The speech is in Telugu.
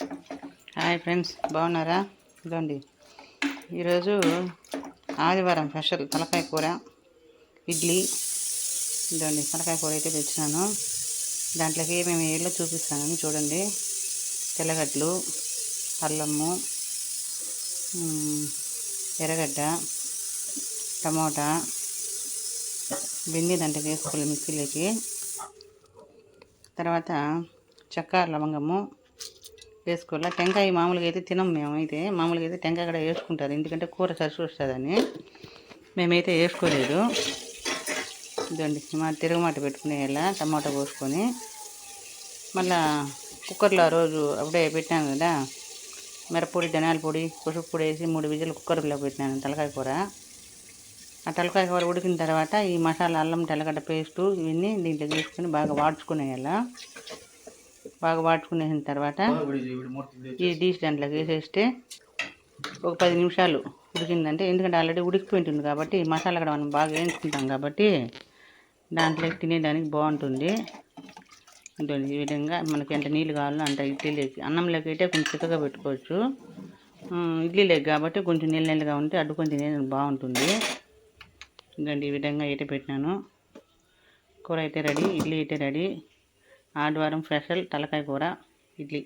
హాయ్ ఫ్రెండ్స్, బాగున్నారా? ఇదండి ఈరోజు ఆదివారం స్పెషల్ తలకాయ కూర, ఇడ్లీ. ఇదండి తలకాయ కూర అయితే తెచ్చినాను. దాంట్లోకి మేము ఏళ్ళో చూపిస్తాను చూడండి. తెల్లగడ్డలు, అల్లము, ఎర్రగడ్డ, టమోటా వెండి దాంట్లోకి వేసుకోవాలి మిక్సీలోకి. తర్వాత చెక్క, లవంగము వేసుకోవాలి. టెంకాయ మామూలుగా అయితే తినం మేమైతే. మామూలుగా అయితే టెంకాయ కూడా వేసుకుంటారు, ఎందుకంటే కూర సరిసి వస్తుందని. మేమైతే వేసుకోలేదు. ఇదండి మా తిరుగుమాట పెట్టుకునేలా టమాటా పోసుకొని మళ్ళా కుక్కర్లో ఆ రోజు అప్పుడే పెట్టాను కదా, మిరప్పొడి, ధనియాల పొడి, పసుపు పొడి వేసి 3 విజిల్ కుక్కర్లో పెట్టినాను తలకాయ కూర. ఆ తలకాయ కూర ఉడికిన తర్వాత ఈ మసాలా, అల్లం, తెల్లగడ్డ పేస్టు ఇవన్నీ దీంట్లో తీసుకొని బాగా వాడ్చుకునేయాల. బాగా వాడుకునేసిన తర్వాత ఈ డిష్ దాంట్లోకి వేసేస్తే ఒక 10 నిమిషాలు ఉడికిందంటే, ఎందుకంటే ఆల్రెడీ ఉడికిపోయింటుంది కాబట్టి మసాలా కూడా మనం బాగా వేయించుకుంటాం కాబట్టి దాంట్లోకి తినేదానికి బాగుంటుంది. ఈ విధంగా మనకి ఎంత నీళ్ళు కావాలో అంత ఇడ్లీలోకి, అన్నంలోకి అయితే కొంచెం చిక్కగా పెట్టుకోవచ్చు. ఇడ్లీలోకి కాబట్టి కొంచెం నీళ్ళగా ఉంటే అడ్డుకొని తినేదానికి బాగుంటుంది. ఇదండి ఈ విధంగా అయితే పెట్టినాను. కూర అయితే రెడీ, ఇడ్లీ అయితే రెడీ. ఆదివారం స్పెషల్ తలకాయ కూర, ఇడ్లీ.